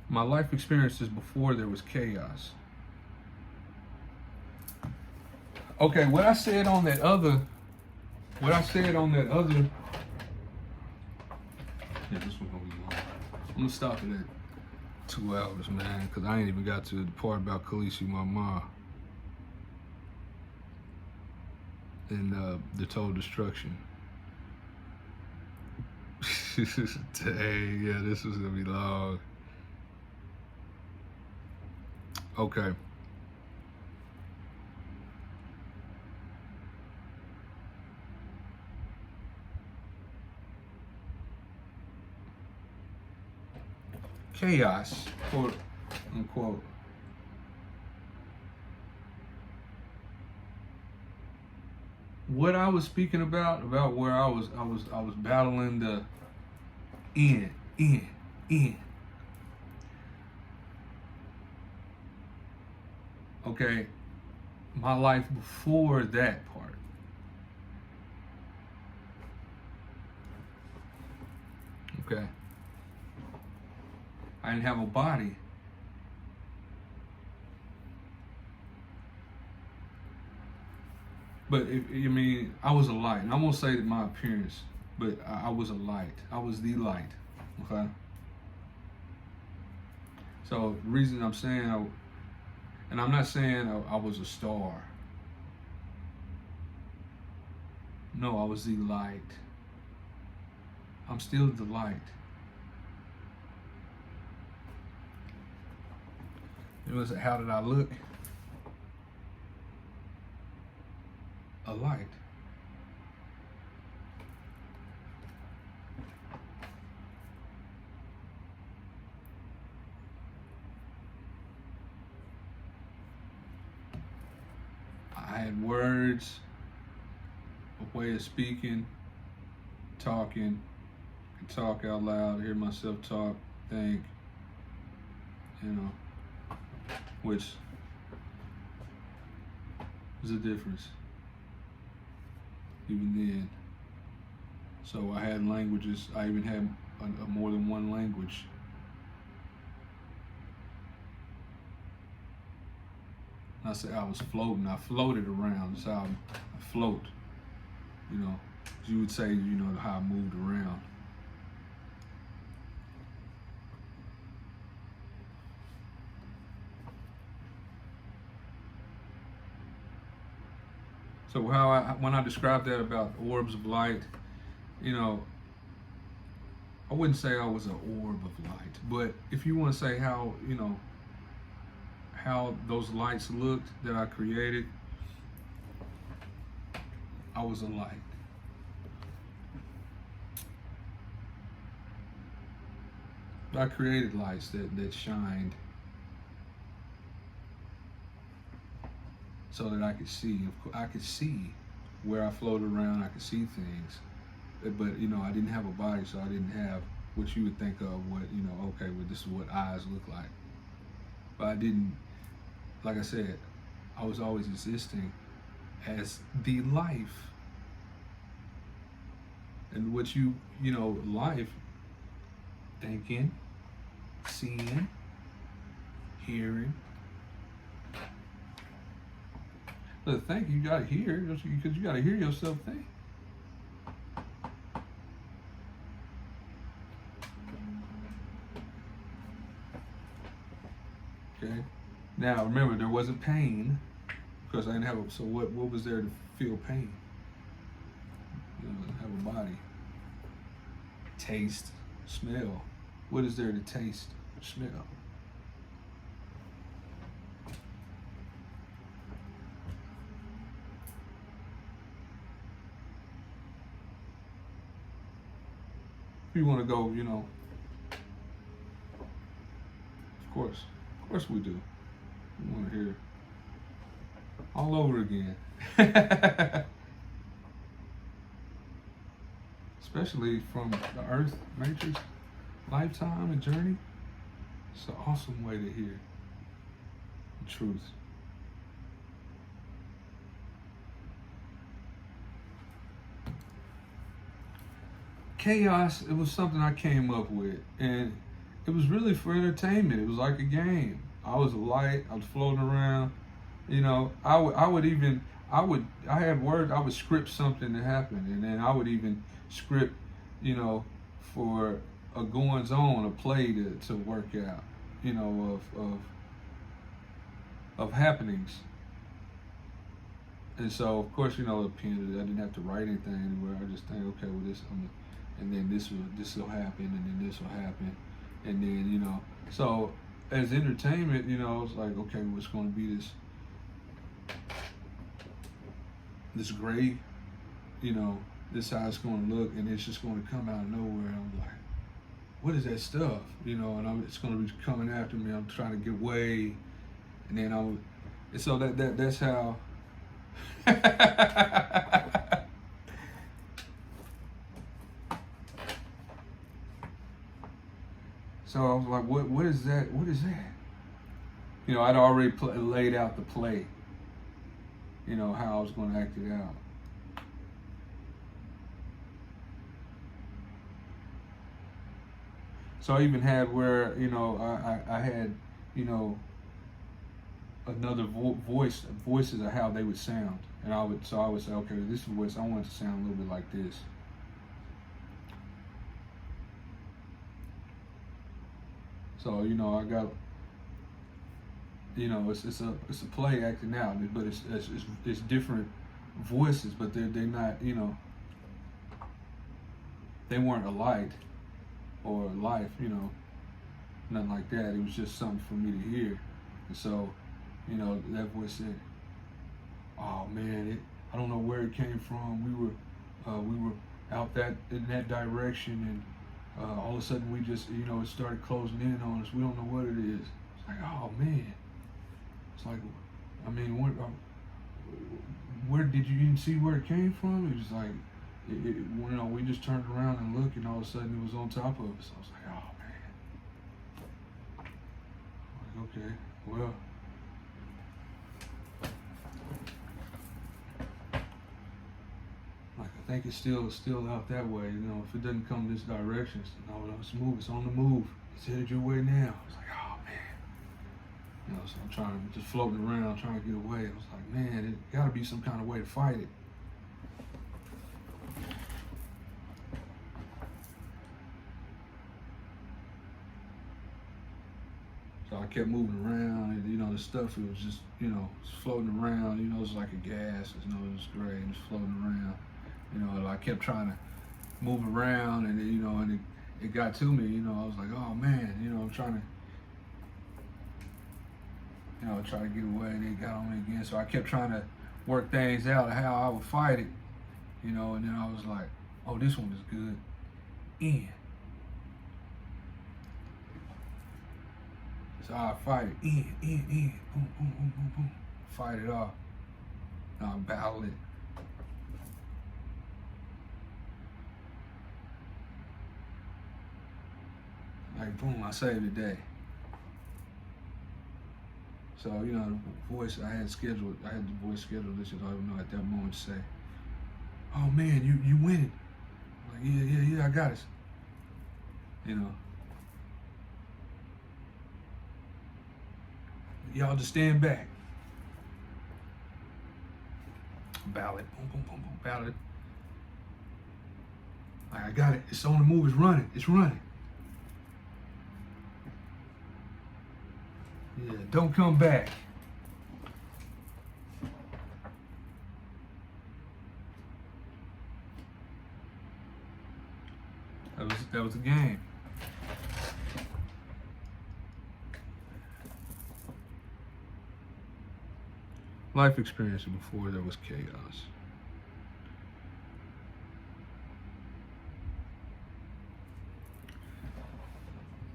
My life experiences before there was chaos. Okay, what I said on that other, yeah, this one's gonna be long. I'm gonna stop it at 2 hours, man, because I ain't even got to the part about Khaleesi Mama and the total destruction. Dang, yeah, this was gonna be long. Okay. Chaos, quote unquote. What I was speaking about where I was battling the in. Okay, my life before that part. Okay, I didn't have a body. But I was a light, and I won't say that my appearance, but I was a light. I was the light. Okay. So the reason I'm saying, and I'm not saying I was a star. No, I was the light. I'm still the light. It was, how did I look? A light. I had words, a way of speaking, talking, could talk out loud, hear myself talk, think, which is a difference even then. So I had languages. I even had a more than one language. I said I was floating. I floated around. That's how I float. You would say, how I moved around. So when I described that about orbs of light, I wouldn't say I was an orb of light, but if you want to say how those lights looked that I created, I was a light. I created lights that shined so that I could see. I could see where I floated around. I could see things, but I didn't have a body, so I didn't have what you would think of. Okay, well, this is what eyes look like. But I didn't. Like I said, I was always existing as the life. And what life, thinking, seeing, hearing. But think, you gotta hear, because you gotta hear yourself think. Okay. Now remember, there wasn't pain because I didn't have so what was there to feel pain? I didn't have a body. Taste, smell. What is there to taste or smell? If you want to go, of course we do. We want to hear all over again. Especially from the Earth Matrix lifetime and journey. It's an awesome way to hear the truth. Chaos, it was something I came up with, and it was really for entertainment. It was like a game. I was a light. I was floating around. You know, I had words. I would script something to happen, and then I would even script, you know, for a goings on, a play to work out, you know, of happenings. And so, of course, you know, the pen, I didn't have to write anything anywhere. I just think, okay, well, and then this will happen, and then this will happen, and then, you know, so as entertainment, you know, it's like, okay, what's going to be this gray, you know, this is how it's going to look, and it's just going to come out of nowhere. And I'm like, what is that stuff, you know? And it's going to be coming after me. I'm trying to get away, and then and so that's how. So I was like, what is that? What is that? You know, I'd already laid out the play, you know, how I was going to act it out. So I even had where, you know, I had, you know, another voices of how they would sound. And I would say, okay, this voice, I want it to sound a little bit like this. So, you know, I got, you know, it's a play acting out, but it's different voices, but they're not, you know, they weren't alike or life, you know, nothing like that. It was just something for me to hear. And so, you know, that voice said, "Oh man, I don't know where it came from. We were out in that direction, and all of a sudden we just, you know, it started closing in on us. We don't know what it is." It's like, oh man. It's like, I mean, where did you even see where it came from? It was like, you know, we just turned around and looked, and all of a sudden it was on top of us. I was like, oh man. Like, okay, well. Like, I think it's still out that way, you know. If it doesn't come this direction, no, let's move. It's on the move. It's headed your way now. It's like, oh man. You know, so I'm trying to just floating around, trying to get away. I was like, man, it got to be some kind of way to fight it. So I kept moving around, and you know, the stuff, it was just, you know, it's floating around. You know, it's like a gas. You know, it's gray and it's floating around. You know, I kept trying to move around, and you know, and it got to me. You know, I was like, oh man, you know, I'm trying to, you know, try to get away, and it got on me again. So I kept trying to work things out of how I would fight it. You know, and then I was like, oh, this one is good. In. So I fight it. In. Boom, boom, boom, boom, boom. Fight it off. Now I battle it. Like, boom, I saved the day. So, you know, the voice I had the voice scheduled this, I don't know, at that moment to say, oh man, you winning. Like, yeah, I got it. You know. Y'all just stand back. Ballot, boom, boom, boom, boom, ballot. Like, I got it. It's on the move. It's running. It's running. Yeah, don't come back. That was a game. Life experience before there was chaos.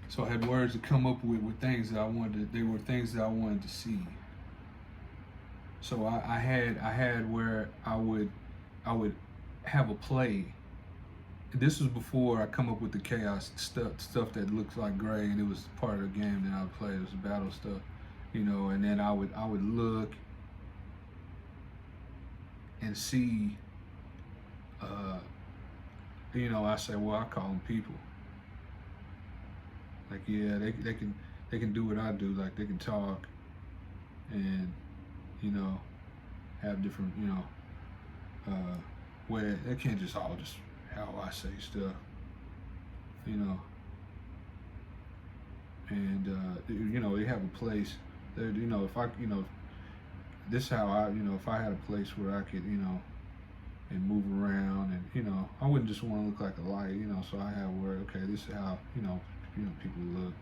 So I had words to come up with things that I wanted. They were things that I wanted to see. So I had where I would have a play. This was before I come up with the chaos stuff that looks like gray, and it was part of the game that I would play. It was the battle stuff, you know. And then I would look and see. You know, I say, well, I call them people. Like, yeah, they can do what I do. Like, they can talk and, you know, have different, you know, where they can't just all just how I say stuff, you know. And you know, they have a place that, you know, if I, you know, this is how I, you know, if I had a place where I could, you know, and move around, and, you know, I wouldn't just want to look like a light, you know, so I have where, okay, this is how, you know, people look.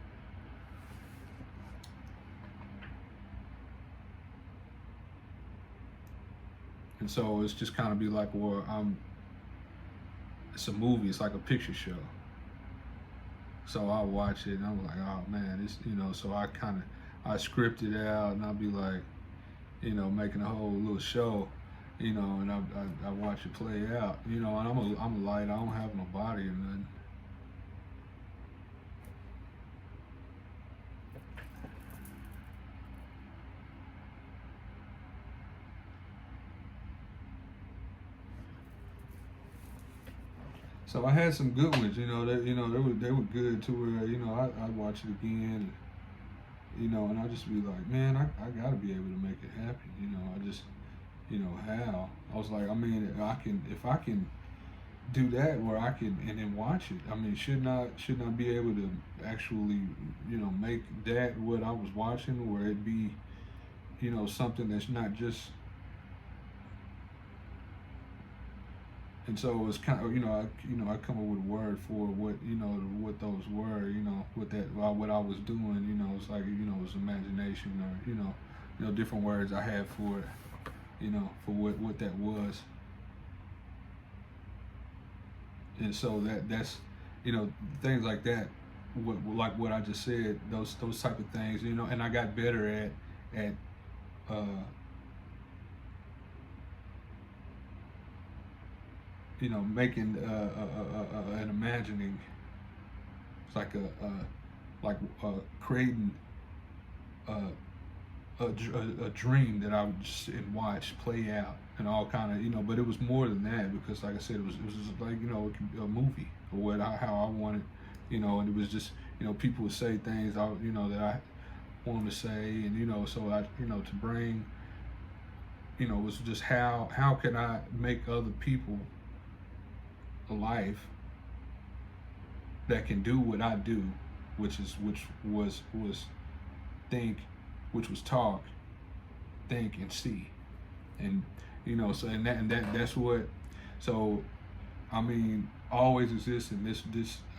And so it's just kind of be like, well, it's a movie, it's like a picture show. So I watch it and I'm like, oh man, it's, you know, so I script it out, and I'll be like, you know, making a whole little show, you know, and I watch it play out, you know, and I'm a light, I don't have no body or nothing. So I had some good ones, you know, they were good to where, you know, I'd watch it again, you know, and I'd just be like, man, I gotta be able to make it happen, you know. I just, you know, how I was like, I mean, if I can do that where I can and then watch it, I mean, shouldn't I be able to actually, you know, make that what I was watching, where it be, you know, something that's not just. And so it's kind of, you know, I come up with a word for what, you know, what those were, you know, what I was doing, you know. It's like, you know, it's imagination, or, you know, different words I had for it, you know, for what that was. And so that's, you know, things like that, like what I just said, those type of things, you know. And I got better at you know, making an imagining. It's like creating a dream that I would just sit and watch play out, and all kind of, you know. But it was more than that, because like I said, it was just like, you know, a movie, or how I wanted, you know. And it was just, you know, people would say things you know, that I wanted to say, and, you know, so I, you know, to bring, you know, it was just how can I make other people a life that can do what I do, which was think, which was talk, think, and see. And, you know, so and that's what. So I mean, always exists in this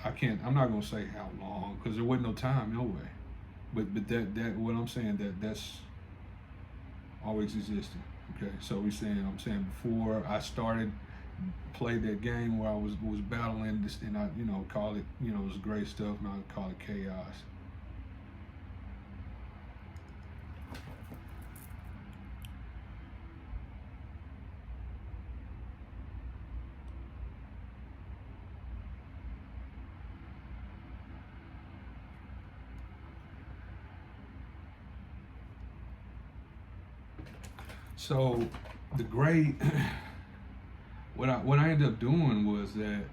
I'm not gonna say how long, because there wasn't no time, no way. But that what I'm saying, that's always existing. Okay, so I'm saying before I started played that game where I was battling this, and I, you know, call it, you know, it was great stuff, and I call it chaos. So the great what I ended up doing was that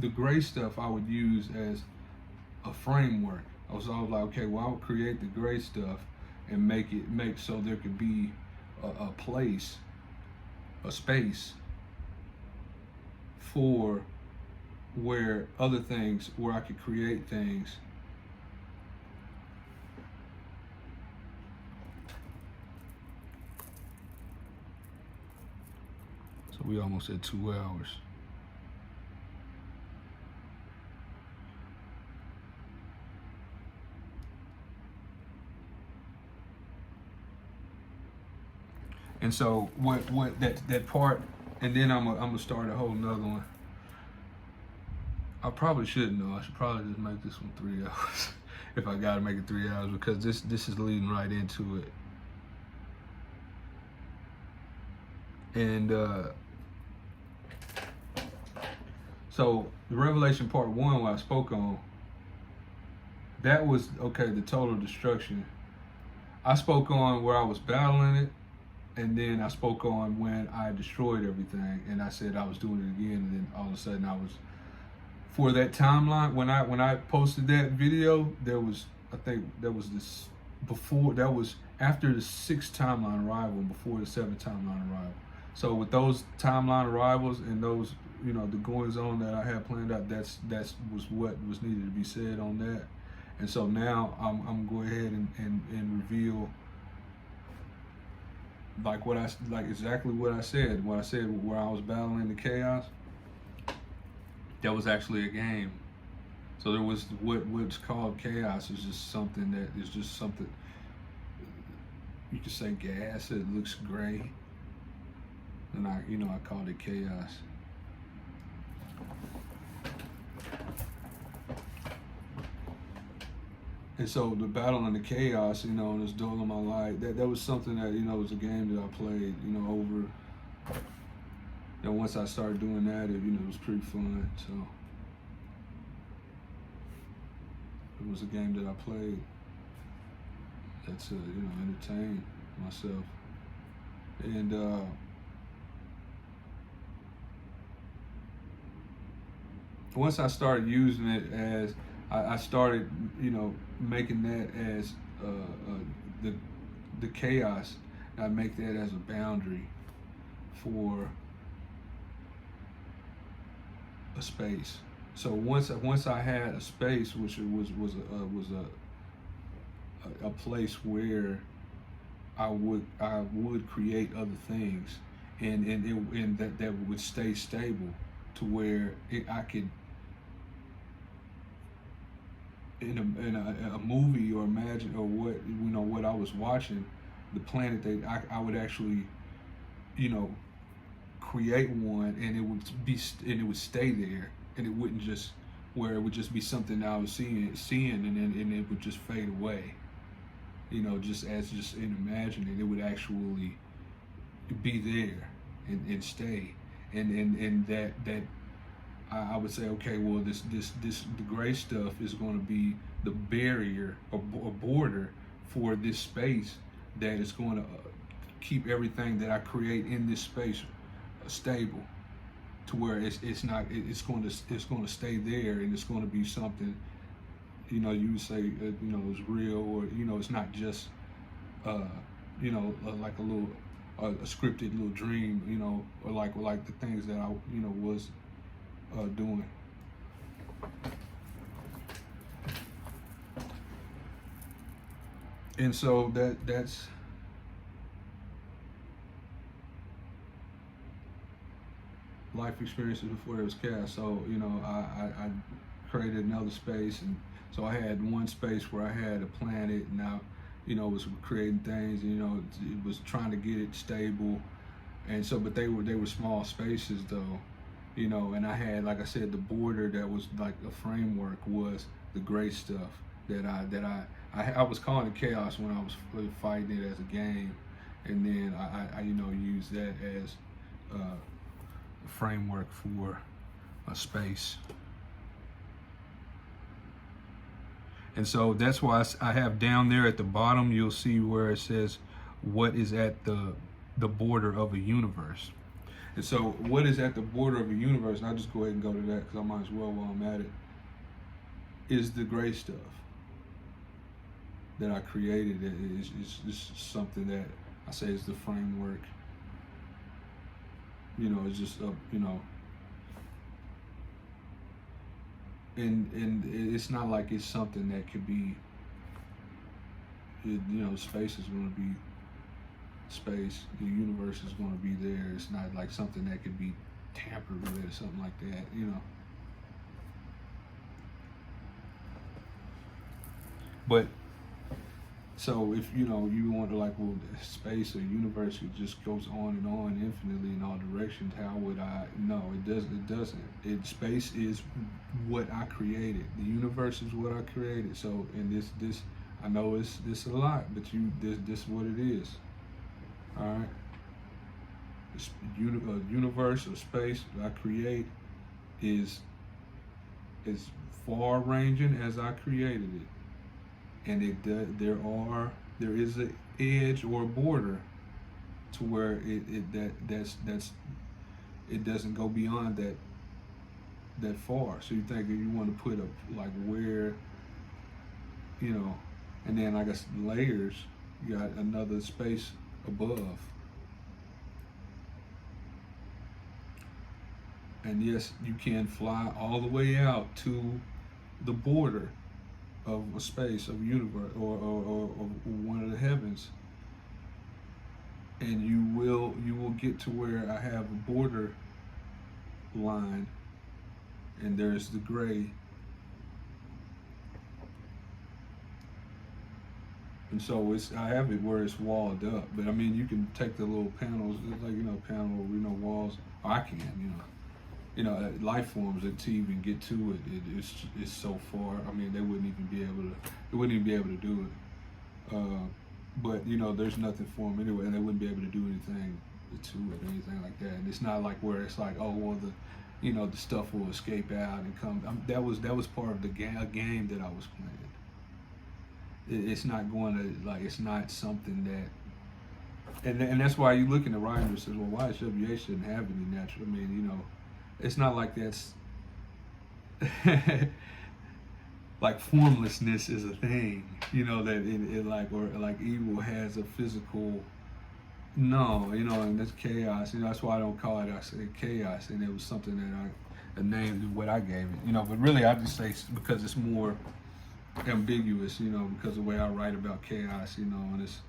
the gray stuff I would use as a framework. I was like, okay, well, I would create the gray stuff and make so there could be a place, a space for where other things, where I could create things. So we almost at 2 hours. And so what that part, and then I'm gonna start a whole nother one. I probably shouldn't though. I should probably just make this one 3 hours if I gotta make it 3 hours, because this is leading right into it. And so the Revelation part 1, what I spoke on, that was, okay, the total destruction. I spoke on where I was battling it, and then I spoke on when I destroyed everything, and I said I was doing it again, and then all of a sudden I was for that timeline, when I posted that video, there was, I think there was this before, that was after the 6th timeline arrival and before the 7th timeline arrival. So with those timeline arrivals and those, you know, the goings on that I had planned out, that's was what was needed to be said on that. And so now I'm go ahead and reveal like exactly what I said. What I said where I was battling the chaos, that was actually a game. So there was what's called chaos is just something that is just something, you could say gas, it looks gray. And I called it chaos. And so the battle and the chaos, and this duel of my life, that was something that, was a game that I played, over. And once I started doing that, it was pretty fun. So it was a game that I played that's entertained myself. And once I started using it as, I started, making that as the chaos. I make that as a boundary for a space. So once I had a space, which was a place where I would create other things, and that would stay stable to where I could. In a movie or imagine or what I was watching, the planet that I would actually create one, and it would stay there, and it wouldn't just where it would just be something I was seeing and it would just fade away, just in imagining it would actually be there and stay, and that I would say, okay, well, the gray stuff is going to be the barrier or border for this space that is going to keep everything that I create in this space stable, to where it's going to stay there, and it's going to be something, you would say, is real, or it's not just like a little a scripted little dream, or like the things that I was doing. And so that's life experiences before there was cast. So I created another space, and so I had one space where I had a planet, and I was creating things, and it was trying to get it stable, and so but they were small spaces though. And I had, like I said, the border that was like a framework was the gray stuff that I was calling it chaos when I was fighting it as a game, and then I used that as a framework for a space. And so that's why I have down there at the bottom, you'll see where it says what is at the border of a universe. And so what is at the border of a universe, and I'll just go ahead and go to that because I might as well while I'm at it, is the gray stuff that I created. It's something that I say is the framework. It's just, and it's not like it's something that could be, space is going to be space, the universe is going to be there. It's not like something that could be tampered with or something like that, But so if you want to like, well, space or universe, it just goes on and on infinitely in all directions. How would I? No, it doesn't. Space is what I created. The universe is what I created. So in this I know this a lot, but this is what it is. All right. Universe or space I create is as far ranging as I created it, and there is an edge or a border to where it doesn't go beyond that far. So you think you want to put a, like, where, you know, and then I guess layers, you got another space above. And yes, you can fly all the way out to the border of a space, of universe, or one of the heavens. And you will get to where I have a border line, and there's the gray. And so I have it where it's walled up. But I mean, you can take the little panels, like, you know, walls. I can, life forms that to even get to it, it's so far. I mean, they wouldn't even be able to do it. But you know, there's nothing for them anyway, and they wouldn't be able to do anything to it or anything like that. And it's not like where it's like, oh well, the stuff will escape out and come. That was part of the game that I was playing. It's not going to, like, it's not something that, and that's why you look in the writer and says, well, why WA shouldn't have any natural? I mean, you know, it's not like that's like formlessness is a thing, you know, that it like, or like evil has a physical, no, you know, and that's chaos. You know, that's why I don't call it, I say chaos, and it was something that a name is what I gave it, you know, but really I just say because it's more ambiguous, you know, because of the way I write about chaos, you know, and it's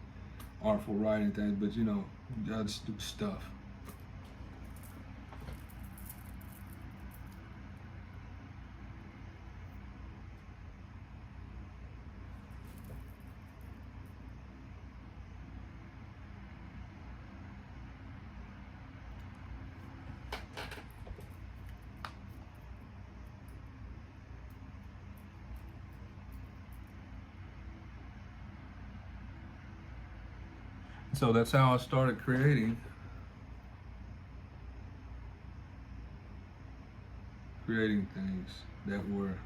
artful writing things, but you know, I just do stuff. So that's how I started creating things that were,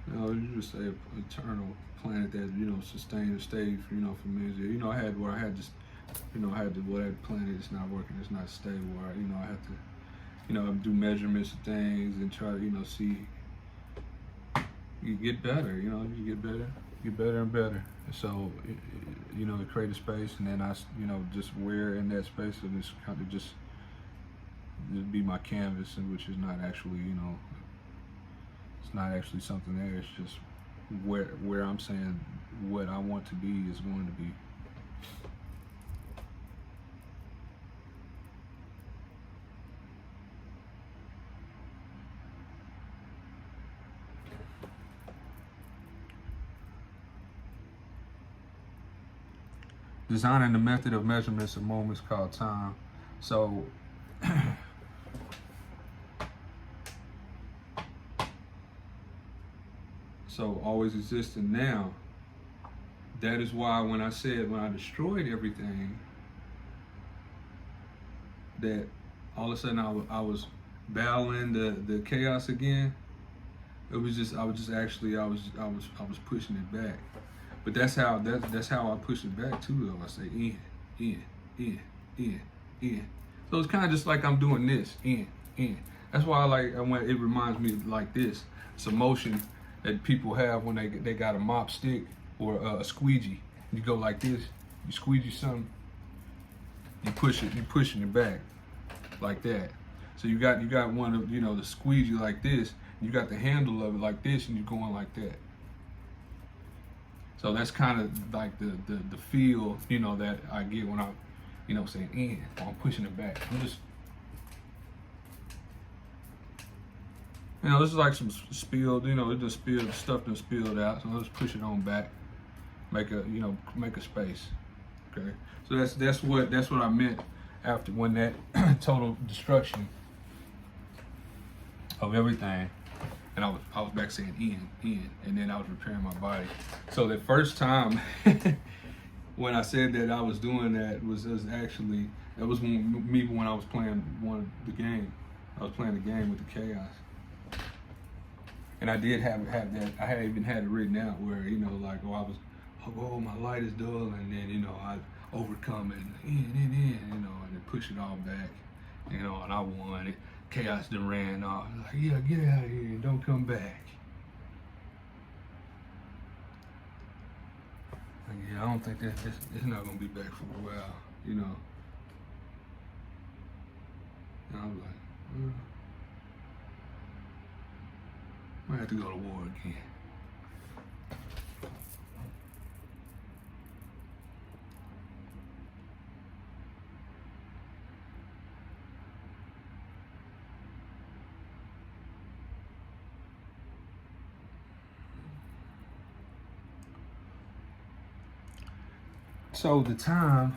you know, you just say eternal planet that, you know, sustained or stayed for, you know, for millions of years. You know, I had just, you know, I had to, whatever planet is not working, it's not stable, where, you know, I had to, you know, do measurements of things and try to, you know, see, you get better, you know, you get better and better. So, you know, to create a space, and then I, you know, just where in that space, and it's kind of just be my canvas, and which is not actually, you know, it's not actually something there. It's just where I'm saying what I want to be is going to be. Designing the method of measurements of moments called time. So always existing now. That is why when I said, when I destroyed everything, that all of a sudden I was battling the chaos again. It was just, I was pushing it back. But that's how I push it back too, though. I say in. So it's kind of just like I'm doing this, in. That's why when it reminds me like this. It's a motion that people have when they got a mop stick or a squeegee. You go like this, you squeegee something, you push it, you pushing it back like that. So you got one of, you know, the squeegee like this, you got the handle of it like this, and you're going like that. So that's kind of like the feel, you know, that I get when I'm, you know, saying in, or I'm pushing it back. I'm just, you know, this is like some spilled, you know, it just spilled, stuff done spilled out. So let's push it on back, make a space. Okay. So that's what I meant after, when that total destruction of everything. And I was back saying in, and then I was repairing my body. So the first time when I said that I was doing that was actually, that was when I was playing the game. I was playing the game with the chaos. And I did have that, I had even had it written out where, you know, like, oh, my light is dull, and then, you know, I overcome it, in, you know, and then push it all back, you know, and I won it. Chaos done ran off. Like, yeah, get out of here and don't come back. Like, yeah, I don't think it's not gonna be back for a while, you know. And I was like, I have to go to war again. So the time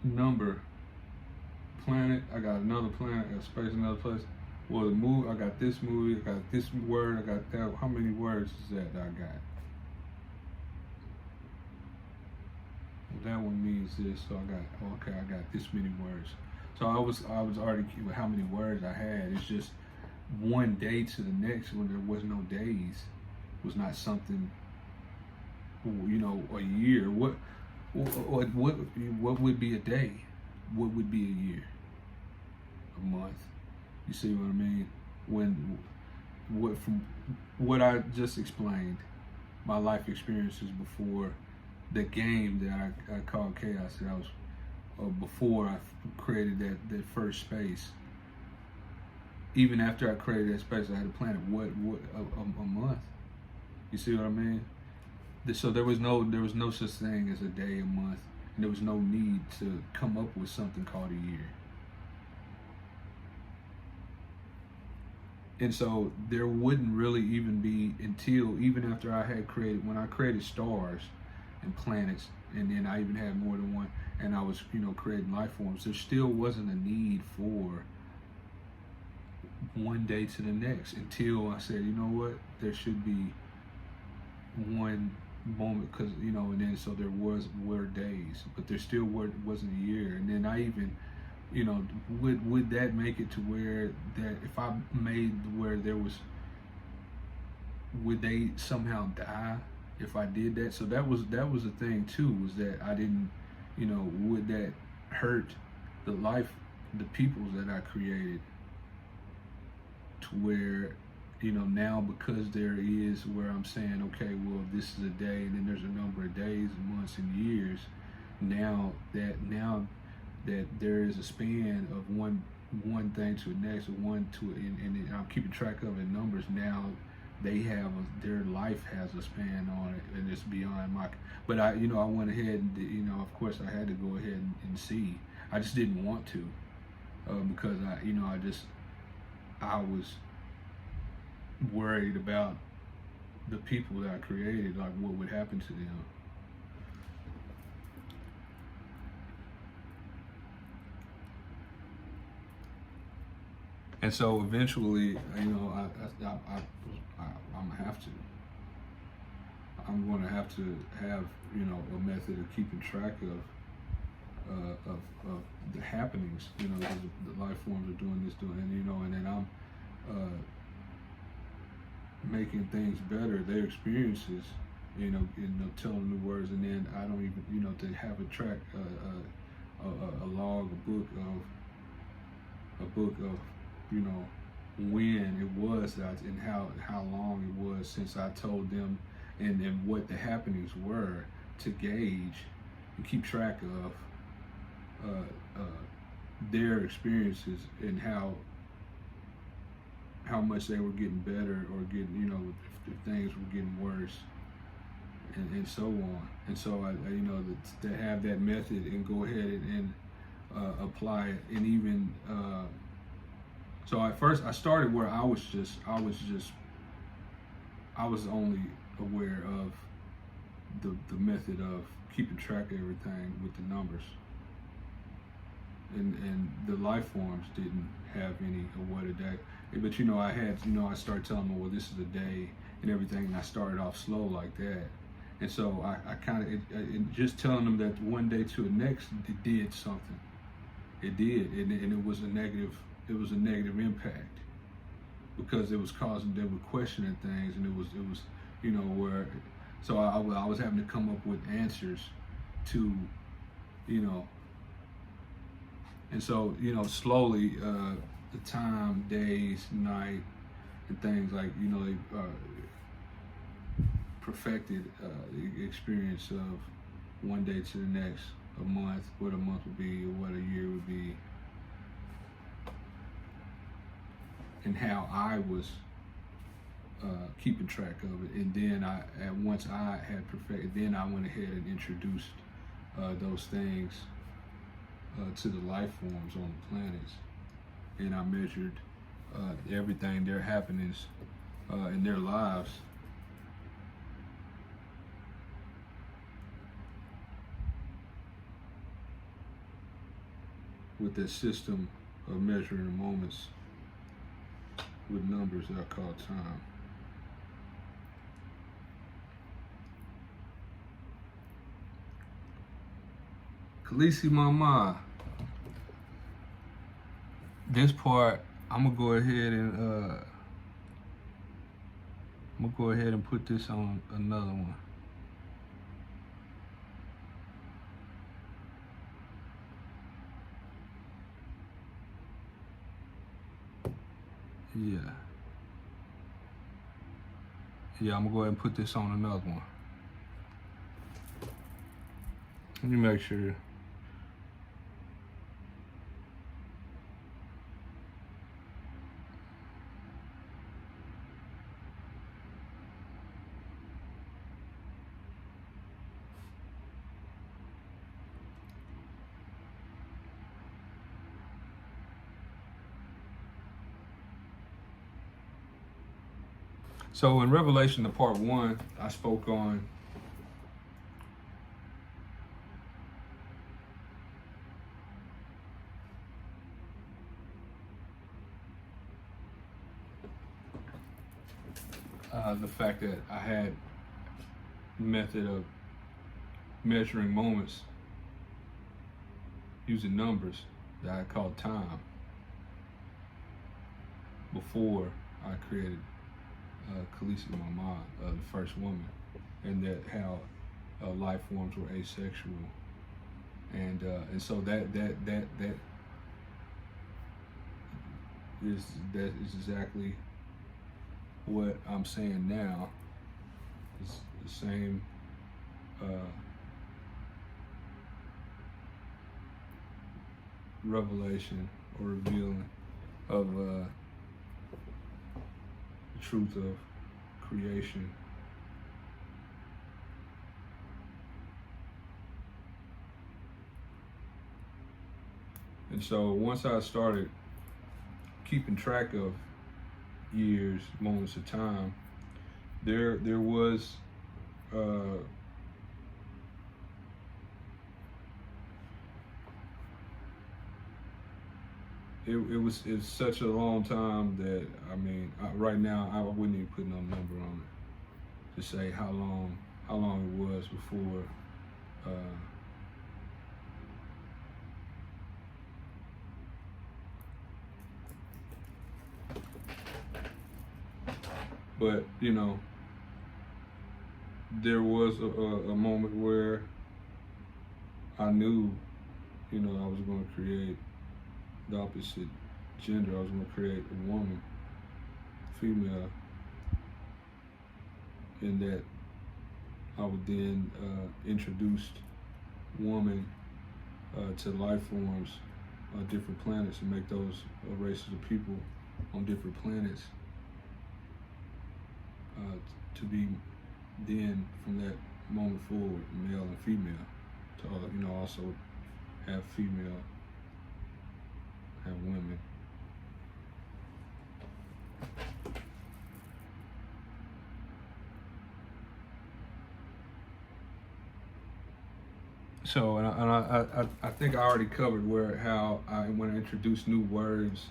number, planet, I got another planet, I got space, another place. Well, the movie, I got this movie, I got this word, I got that. How many words is that I got? Well, that one means this, so I got this many words. So I was already keeping how many words I had. It's just one day to the next when there was no days was not something, you know, a year. What would be a day? What would be a year? A month? You see what I mean? From what I just explained, my life experiences before the game that I called Chaos, that I was before I created that first space. Even after I created that space, I had a planet. A month? You see what I mean? So there was no such thing as a day, a month, and there was no need to come up with something called a year. And so there wouldn't really even be until even after I had created, when I created stars and planets, and then I even had more than one, and I was, you know, creating life forms, there still wasn't a need for one day to the next until I said, you know what, there should be one moment, because, you know, and then so there were days, but there still wasn't a year. And then I even, you know, would that make it to where that if I made where there was, would they somehow die if I did that? So that was the thing too, was that I didn't, you know, would that hurt the people that I created, to where, you know, now because there is where I'm saying, okay, well, this is a day, and then there's a number of days and months and years. Now that there is a span of one thing to the next, or one to, and I'm keeping track of it in numbers. Now they have their life has a span on it, and it's beyond my. But I, you know, I went ahead and, you know, of course I had to go ahead and see. I just didn't want to, because I was worried about the people that I created, like what would happen to them. And so eventually, you know, I'm going to have to have, you know, a method of keeping track of the happenings, you know, because the life forms are doing this, and, you know, and then I'm making things better, their experiences, you know, telling them the words, and then I don't even, you know, to have a track, a log, a book of, you know, when it was and how long it was since I told them, and what the happenings were, to gauge and keep track of their experiences, and how much they were getting better, or getting, you know, if things were getting worse, and so on. And so I you know, to have that method and go ahead and apply it. And even so at first I started where I was only aware of the method of keeping track of everything with the numbers, and the life forms didn't have any of what a day. But, you know, I started telling them, well, this is a day and everything, and I started off slow like that. And so I kind of, just telling them that one day to the next, it did something. It did, and it was a negative impact, because it was causing, they were questioning things, and it was, you know, where, so I was having to come up with answers to you know, and so, you know, slowly, the time, days, night, and things like, you know, they perfected the experience of one day to the next, a month, what a month would be, or what a year would be, and how I was keeping track of it. And then once I had perfected, then I went ahead and introduced those things to the life forms on the planets, and I measured everything, their happenings in their lives. With this system of measuring the moments with numbers that are called time. Khaleesi Mama. This part, I'm gonna go ahead and put this on another one. Yeah, I'm gonna go ahead and put this on another one. Let me make sure. So in Revelation, the part 1, I spoke on the fact that I had a method of measuring moments using numbers that I called time before I created Khaleesi Mama, the first woman, and that how life forms were asexual, and so that is exactly what I'm saying now. It's the same revelation or revealing of the truth of creation. And so once I started keeping track of years, moments of time, there was it was such a long time that right now I wouldn't even put no number on it to say how long it was before but you know, there was a moment where I knew, you know, I was going to create the opposite gender. I was going to create a woman, female, and that I would then introduce woman to life forms on different planets and make those races of people on different planets to be then from that moment forward male and female, to you know, also have female, have women. So, and I think I already covered how when I introduced new words,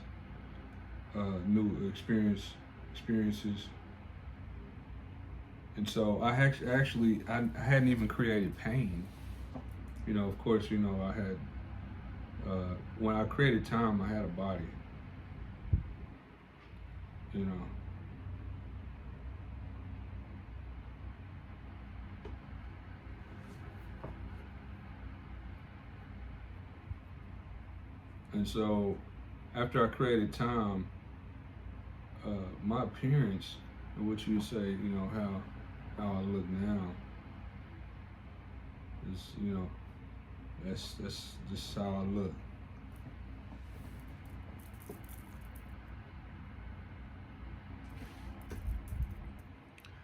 new experiences, and so I actually hadn't even created pain. You know, of course, you know, I had when I created time, I had a body. You know. And so after I created time, my appearance and what you say, you know, how I look now is, you know, that's just how I look.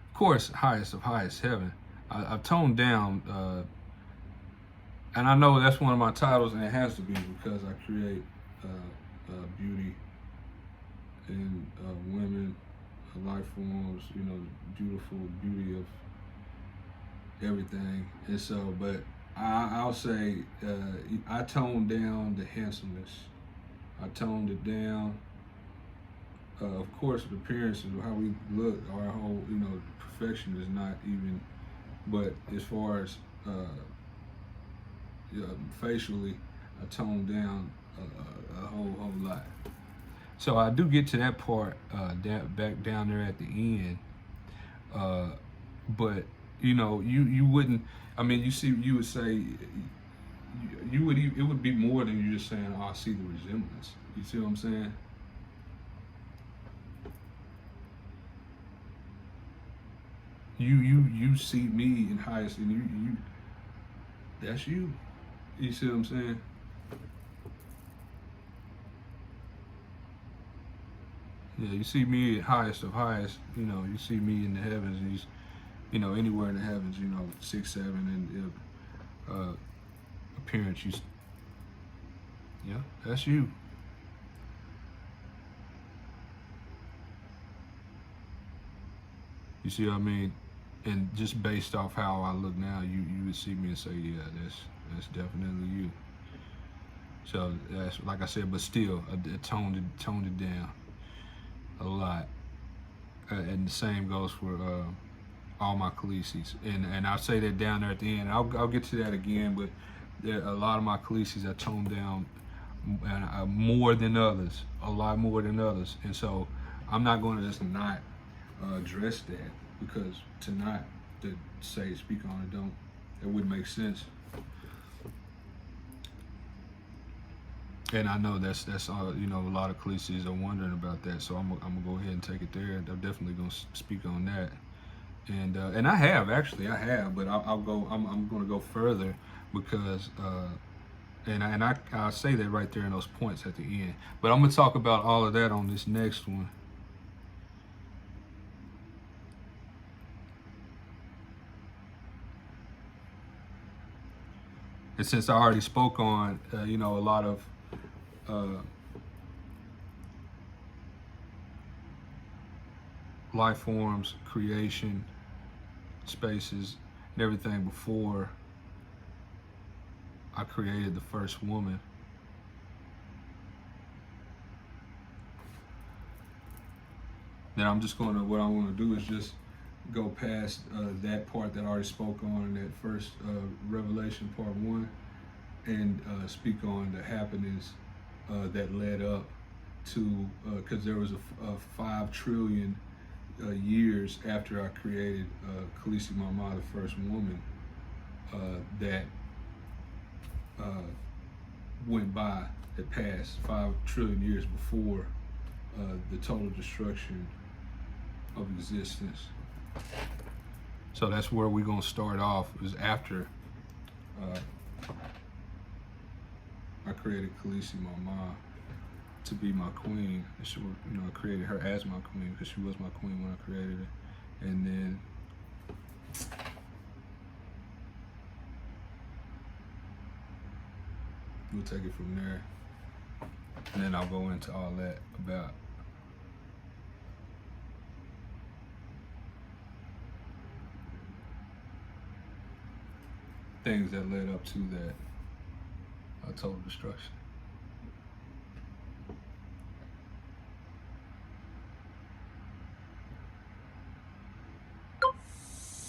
Of course, highest of highest heaven. I've toned down, and I know that's one of my titles, and it has to be because I create beauty in women, life forms, you know, beautiful beauty of everything. And so, but I'll say I toned down the handsomeness. I toned it down. Of course, the appearance of how we look, our whole, you know, perfection is not even. But as far as facially, I toned down a whole lot. So I do get to that part back down there at the end. But you know, you wouldn't. I mean, you would say you would. It would be more than you just saying, "Oh, I see the resemblance." You see what I'm saying? You see me in highest, and you that's you. You see what I'm saying? Yeah, you see me at highest of highest. You know, you see me in the heavens, and you know, anywhere in the heavens. You know, 6, 7, and appearance. Yeah, that's you. You see what I mean? And just based off how I look now, you would see me and say, yeah, that's definitely you. So that's like I said, but still, I toned it down a lot. And the same goes for all my khaleesi's. And I'll say that down there at the end. I'll get to that again, but a lot of my khaleesi's I toned down more than others, a lot more than others. And so I'm not going to just not address that, because to not to speak on it wouldn't make sense. And I know that's you know, a lot of khaleesi's are wondering about that, so I'm gonna go ahead and take it there. I'm definitely gonna speak on that, and I have, but I'm gonna go further because I'll say that right there in those points at the end. But I'm gonna talk about all of that on this next one. And since I already spoke on, you know, a lot of life forms, creation, spaces, and everything before I created the first woman, then what I want to do is just go past that part that I already spoke on in that first Revelation part 1, and speak on the happenings that led up to, because there was a 5 trillion years after I created Khaleesi Mama, the first woman, that went by, that passed 5 trillion years before the total destruction of existence. So that's where we're gonna start off, is after I created Khaleesi Mama to be my queen. And she, you know, I created her as my queen because she was my queen when I created her. And then we'll take it from there. And then I'll go into all that about things that led up to that total destruction.